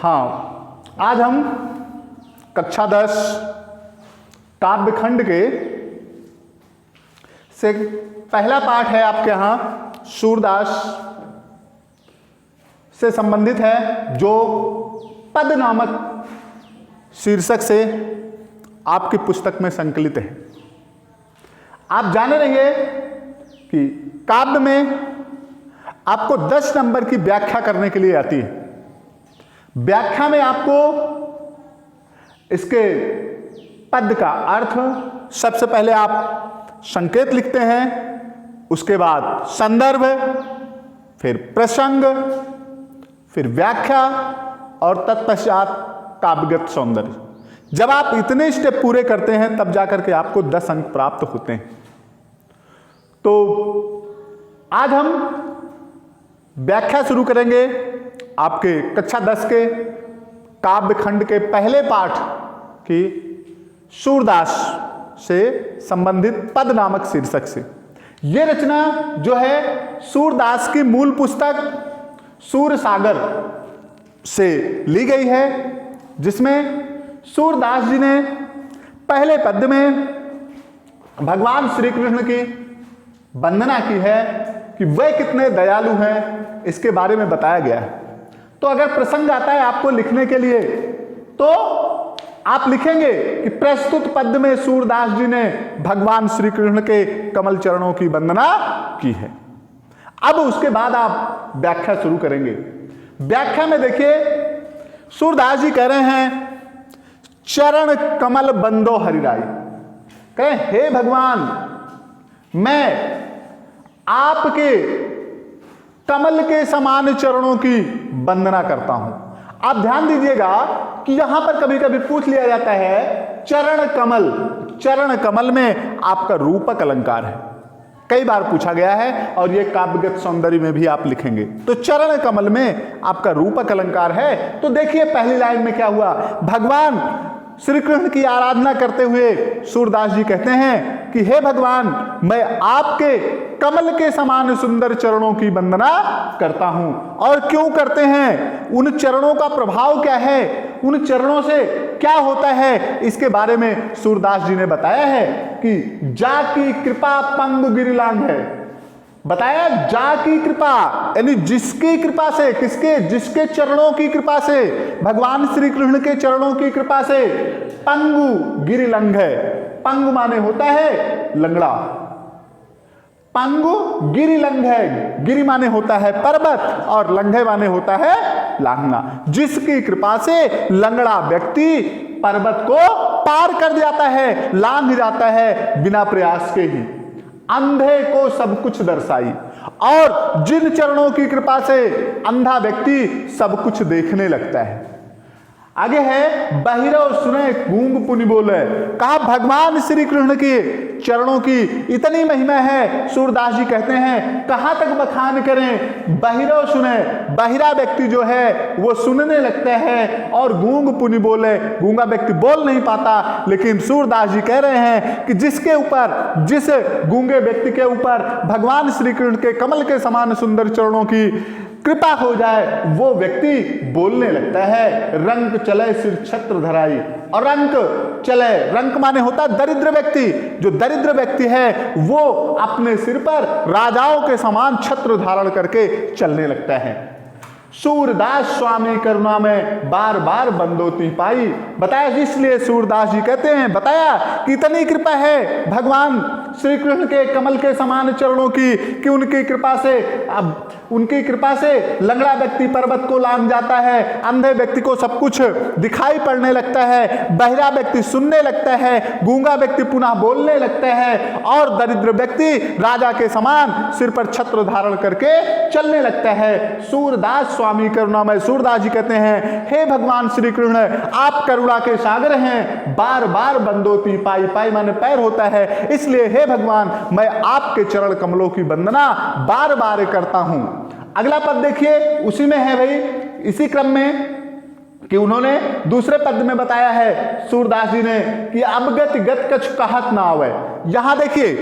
हाँ, आज हम कक्षा 10 काव्यखंड के से पहला पाठ है आपके यहाँ सूरदास से संबंधित है, जो पद नामक शीर्षक से आपकी पुस्तक में संकलित है। आप जाने रहिए कि काव्य में आपको 10 नंबर की व्याख्या करने के लिए आती है। व्याख्या में आपको इसके पद का अर्थ, सबसे पहले आप संकेत लिखते हैं, उसके बाद संदर्भ, फिर प्रसंग, फिर व्याख्या और तत्पश्चात काव्यगत सौंदर्य। जब आप इतने स्टेप पूरे करते हैं तब जाकर के आपको 10 अंक प्राप्त होते हैं। तो आज हम व्याख्या शुरू करेंगे आपके कक्षा 10 के काव्यखंड के पहले पाठ की सूरदास से संबंधित पद नामक शीर्षक से। यह रचना जो है सूरदास की मूल पुस्तक सूरसागर से ली गई है, जिसमें सूरदास जी ने पहले पद में भगवान श्री कृष्ण की वंदना की है कि वे कितने दयालु हैं, इसके बारे में बताया गया है। तो अगर प्रसंग आता है आपको लिखने के लिए तो आप लिखेंगे कि प्रस्तुत पद में सूरदास जी ने भगवान श्री कृष्ण के कमल चरणों की वंदना की है। अब उसके बाद आप व्याख्या शुरू करेंगे। व्याख्या में देखिए सूरदास जी कह रहे हैं, चरण कमल बंदो हरिराई। कहें हे भगवान, मैं आपके कमल के समान चरणों की वंदना करता हूं। आप ध्यान दीजिएगा कि यहां पर कभी कभी पूछ लिया जाता है चरण कमल। चरण कमल में आपका रूपक अलंकार है, कई बार पूछा गया है, और यह काव्यगत सौंदर्य में भी आप लिखेंगे। तो चरण कमल में आपका रूपक अलंकार है। तो देखिए पहली लाइन में क्या हुआ, भगवान श्री कृष्ण की आराधना करते हुए सूरदास जी कहते हैं कि हे भगवान, मैं आपके कमल के समान सुंदर चरणों की वंदना करता हूं। और क्यों करते हैं, उन चरणों का प्रभाव क्या है, उन चरणों से क्या होता है, इसके बारे में सूरदास जी ने बताया है कि जा की कृपा पंगु गिरिलांग है। बताया जा की कृपा, यानी जिसकी कृपा से, किसके, जिसके चरणों की कृपा से, भगवान श्री कृष्ण के चरणों की कृपा से पंगु गिरिलंघ है। पंगु माने होता है लंगड़ा, पंगु गिरिलंघ है। गिरि माने होता है पर्वत और लंघे माने होता है लांघना। जिसकी कृपा से लंगड़ा व्यक्ति पर्वत को पार कर जाता है, लांघ जाता है बिना प्रयास के ही। अंधे को सब कुछ दर्शाई, और जिन चरणों की कृपा से अंधा व्यक्ति सब कुछ देखने लगता है। आगे है बहिरव सुने गूंग पुनि बोले। कहा भगवान श्री कृष्ण के चरणों की इतनी महिमा है, सूरदास जी कहते हैं कहां तक बखान करें। बहिरव सुने, बहिरा व्यक्ति जो है वो सुनने लगता है, और गूंग पुनि बोले, गूंगा व्यक्ति बोल नहीं पाता। लेकिन सूरदास जी कह रहे हैं कि जिसके ऊपर, जिस गूंगे व्यक्ति के ऊपर भगवान श्री कृष्ण के कमल के समान सुंदर चरणों की कृपा हो जाए, वो व्यक्ति बोलने लगता है। रंक चले सिर छत्र धराई, और रंक चले, रंक माने होता है दरिद्र व्यक्ति। जो दरिद्र व्यक्ति है वो अपने सिर पर राजाओं के समान छत्र धारण करके चलने लगता है। सूरदास स्वामी करुणा में बार बार बंदोती पाई। बताया, इसलिए सूरदास जी कहते हैं, बताया कि इतनी कृपा है भगवान श्री कृष्ण के कमल के समान चरणों की कि उनकी कृपा से, अब उनकी कृपा से लंगड़ा व्यक्ति पर्वत को लांघ जाता है, अंधे व्यक्ति को सब कुछ दिखाई पड़ने लगता है, बहिरा व्यक्ति सुनने लगता है, गूंगा व्यक्ति पुनः बोलने लगता है, और दरिद्र व्यक्ति राजा के समान सिर पर छत्र धारण करके चलने लगता है। सूरदास स्वामी करुणामय, सूरदास जी कहते हैं हे भगवान श्री कृष्ण, आप करुणा के सागर हैं। बार बार बंदोती पाई, पाई माने पैर होता है, इसलिए हे भगवान मैं आपके चरण कमलों की वंदना बार बार करता हूं। अगला पद देखिए, उसी में है भाई, इसी क्रम में कि उन्होंने दूसरे पद में बताया है सूरदास जी ने कि अब गति गत कछ कहत ना आवे। यहां देखिए,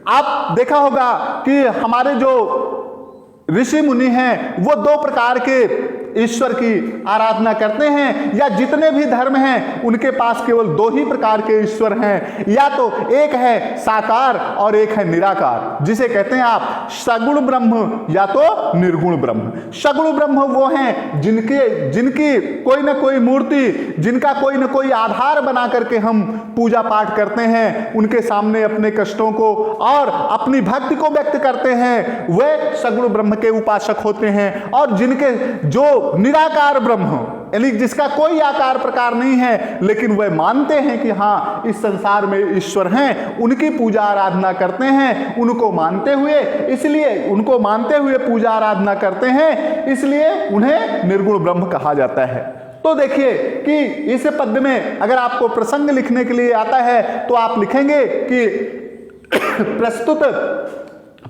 आप देखा होगा कि हमारे जो ऋषि मुनि हैं वो दो प्रकार के ईश्वर की आराधना करते हैं, या जितने भी धर्म हैं उनके पास केवल दो ही प्रकार के ईश्वर हैं, या तो एक है साकार और एक है निराकार, जिसे कहते हैं आप सगुण ब्रह्म या तो निर्गुण ब्रह्म। सगुण ब्रह्म वो हैं जिनकी कोई ना कोई मूर्ति, जिनका कोई ना कोई आधार बना करके हम पूजा पाठ करते हैं, उनके सामने अपने कष्टों को और अपनी भक्ति को व्यक्त करते हैं, वे सगुण ब्रह्म के उपासक होते हैं। और जिनके जो निराकार ब्रह्म यानी जिसका कोई आकार प्रकार नहीं है, लेकिन वह मानते हैं कि हाँ इस संसार में ईश्वर हैं, उनकी पूजा आराधना करते हैं, उनको मानते हुए पूजा आराधना करते हैं, इसलिए उन्हें निर्गुण ब्रह्म कहा जाता है। तो देखिए कि इस पद में अगर आपको प्रसंग लिखने के लिए आता है तो आप लिखेंगे कि प्रस्तुत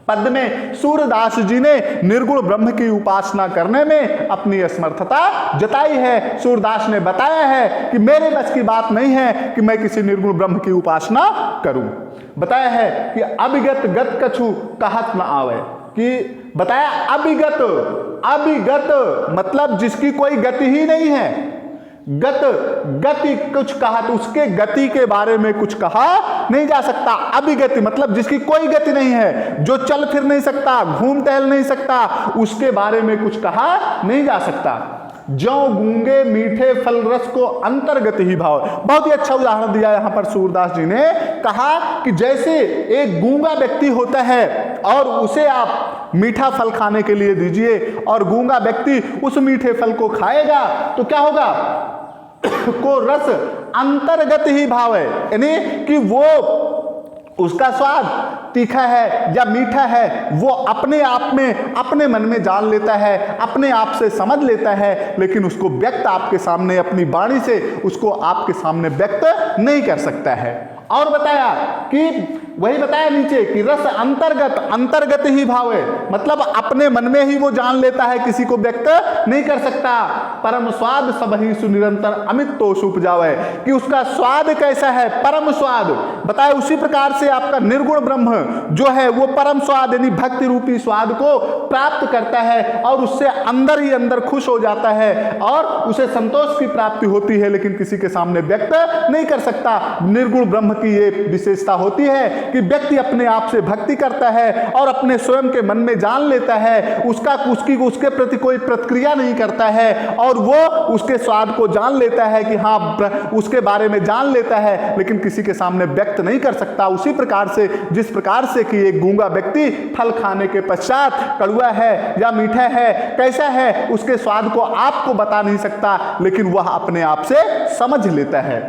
पद में सूरदास जी ने निर्गुण ब्रह्म की उपासना करने में अपनी असमर्थता जताई है। सूरदास ने बताया है कि मेरे बस की बात नहीं है कि मैं किसी निर्गुण ब्रह्म की उपासना करूं। बताया है कि अभिगत गत कछु कहत न आवे, कि बताया अभिगत मतलब जिसकी कोई गति ही नहीं है, गति कुछ कहा तो उसके गति के बारे में कुछ कहा नहीं जा सकता। अभिगति मतलब जिसकी कोई गति नहीं है, जो चल फिर नहीं सकता, घूम टहल नहीं सकता, उसके बारे में कुछ कहा नहीं जा सकता। जो गूंगे मीठे फल रस को अंतर्गत ही भाव। बहुत ही अच्छा उदाहरण दिया यहां पर सूरदास जी ने, कहा कि जैसे एक गूंगा व्यक्ति होता है और उसे आप मीठा फल खाने के लिए दीजिए और गूंगा व्यक्ति उस मीठे फल को खाएगा तो क्या होगा, को रस अंतर्गत ही भाव है, यानी कि वो उसका स्वाद तीखा है या मीठा है वो अपने आप में अपने मन में जान लेता है, अपने आप से समझ लेता है, लेकिन उसको व्यक्त आपके सामने अपनी वाणी से उसको आपके सामने व्यक्त नहीं कर सकता है। और बताया कि वही बताया नीचे कि रस अंतर्गत ही भाव है, मतलब अपने मन में ही वो जान लेता है, किसी को व्यक्त नहीं कर सकता। परम स्वाद सब ही सुनिरंतर अमित तोष उपजावे, कि उसका स्वाद कैसा है, परम स्वाद। बताया उसी प्रकार से आपका निर्गुण ब्रह्म जो है वो परम स्वाद यानी भक्ति रूपी स्वाद को प्राप्त करता है और उससे अंदर ही अंदर खुश हो जाता है और उसे संतोष की प्राप्ति होती है, लेकिन किसी के सामने व्यक्त नहीं कर सकता। निर्गुण ब्रह्म की ये विशेषता होती है कि व्यक्ति अपने आप से भक्ति करता है और अपने स्वयं के मन में जान लेता है, उसके प्रति कोई प्रतिक्रिया नहीं करता है और वो उसके स्वाद को जान लेता है कि हाँ उसके बारे में जान लेता है, लेकिन किसी के सामने व्यक्त नहीं कर सकता। उसी प्रकार से जिस प्रकार से कि एक गूंगा व्यक्ति फल खाने के पश्चात कड़वा है या मीठा है कैसा है उसके स्वाद को आपको बता नहीं सकता, लेकिन वह अपने आप से समझ लेता है।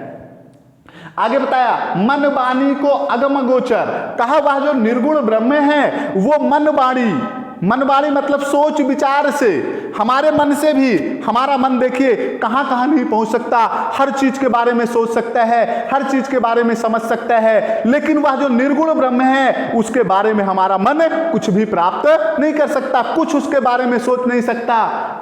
आगे बताया मन वाणी को अगम गोचर, कहा वह जो निर्गुण ब्रह्म है वो मन वाणी मतलब सोच विचार से, हमारे मन से भी, हमारा मन देखिए कहां कहां नहीं पहुंच सकता, हर चीज के बारे में सोच सकता है, हर चीज के बारे में समझ सकता है, लेकिन वह जो निर्गुण ब्रह्म है उसके बारे में हमारा मन कुछ भी प्राप्त नहीं कर सकता, कुछ उसके बारे में सोच नहीं सकता।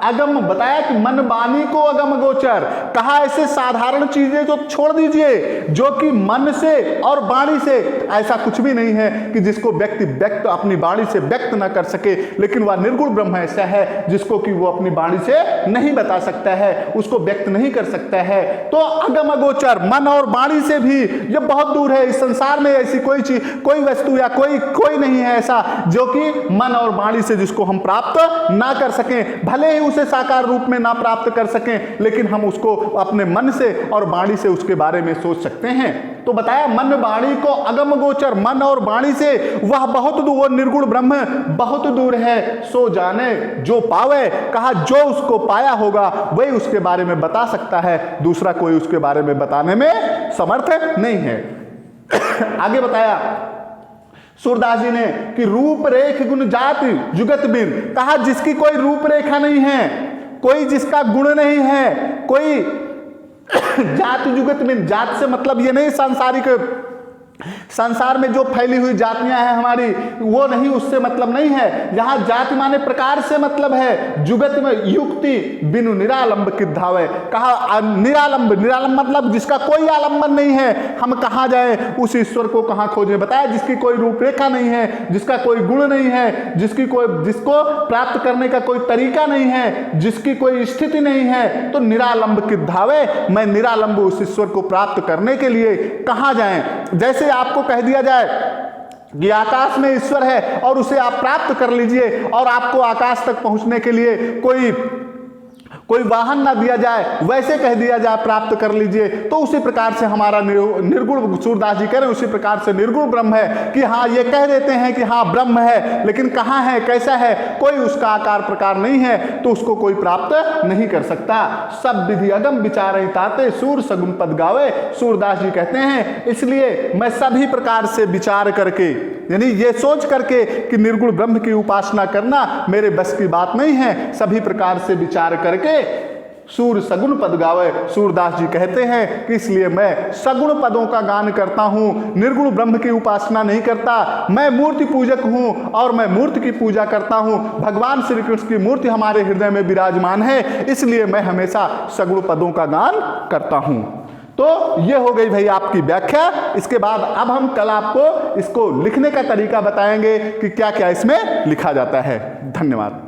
अगम बताया कि मन वाणी को अगम गोचर, कहा ऐसे साधारण चीजें जो छोड़ दीजिए जो कि मन से और वाणी से ऐसा कुछ भी नहीं है कि जिसको व्यक्त अपनी वाणी से व्यक्त ना कर सके, लेकिन वह निर्गुण ब्रह्म ऐसा है जिसको कि वो अपनी वाणी से नहीं बता सकता है, उसको व्यक्त नहीं कर सकता है। तो अगम अगोचर मन और वाणी से भी ये बहुत दूर है। इस संसार में ऐसी कोई चीज, कोई वस्तु या कोई नहीं है ऐसा जो कि मन और वाणी से जिसको हम प्राप्त ना कर सकें, भले ही उसे साकार रूप में ना प्राप्त कर सकें, लेकिन हम उसको अपने मन से और वाणी से उसके बारे में सोच सकते हैं। तो बताया मन वाणी को अगम गोचर, मन और वाणी से वह बहुत दूर, वो निर्गुण ब्रह्म बहुत दूर है। सो जाने जो पावे, कहा जो उसको पाया होगा वही उसके बारे में बता सकता है, दूसरा कोई उसके बारे में बताने में समर्थ नहीं है। आगे बताया सूरदास जी ने कि रूप रेख गुण जाति जुगत बिन, कहा जिसकी कोई रूप रेखा नहीं है, कोई जिसका गुण नहीं है, कोई जात जुगत में, जात से मतलब ये नहीं सांसारिक संसार में जो फैली हुई जातियां हैं हमारी, वो नहीं, उससे मतलब नहीं है। यहां जाति माने प्रकार से मतलब है। जुगत में युक्ति बिनु निरालंब किद्धावे, कहा निरालंब, निरालंब मतलब जिसका कोई आलंबन नहीं है। हम कहां जाए उस ईश्वर को, कहां खोजें? बताया जिसकी कोई रूपरेखा नहीं है, जिसका कोई गुण नहीं है, जिसको प्राप्त करने का कोई तरीका नहीं है, जिसकी कोई स्थिति नहीं है, तो निरालंब किद्धावे, मैं निरालंब उस ईश्वर को प्राप्त करने के लिए कहां जाएं? जैसे आपको कह दिया जाए कि आकाश में ईश्वर है और उसे आप प्राप्त कर लीजिए, और आपको आकाश तक पहुंचने के लिए कोई वाहन ना दिया जाए, वैसे कह दिया जाए प्राप्त कर लीजिए, तो उसी प्रकार से हमारा निर्गुण, सूरदास जी कह रहे हैं, उसी प्रकार से निर्गुण ब्रह्म है कि हाँ, ये कह देते हैं कि हाँ ब्रह्म है, लेकिन कहाँ है, कैसा है, कोई उसका आकार प्रकार नहीं है, तो उसको कोई प्राप्त नहीं कर सकता। सब विधि अगम विचार ताते सूर सगुन पद गावे, सूरदास जी कहते हैं इसलिए मैं सभी प्रकार से विचार करके, यानी ये सोच करके कि निर्गुण ब्रह्म की उपासना करना मेरे बस की बात नहीं है, सभी प्रकार से विचार करके सूर सगुण पद गावे, सूरदास जी कहते हैं कि इसलिए मैं सगुण पदों का गान करता हूं, निर्गुण ब्रह्म की उपासना नहीं करता। मैं मूर्ति पूजक हूं और मैं मूर्ति की पूजा करता हूं। भगवान श्री कृष्ण की मूर्ति हमारे हृदय में विराजमान है, इसलिए मैं हमेशा सगुण पदों का गान करता हूं। तो ये हो गई भाई आपकी व्याख्या। इसके बाद अब हम कल आपको इसको लिखने का तरीका बताएंगे कि क्या क्या इसमें लिखा जाता है। धन्यवाद।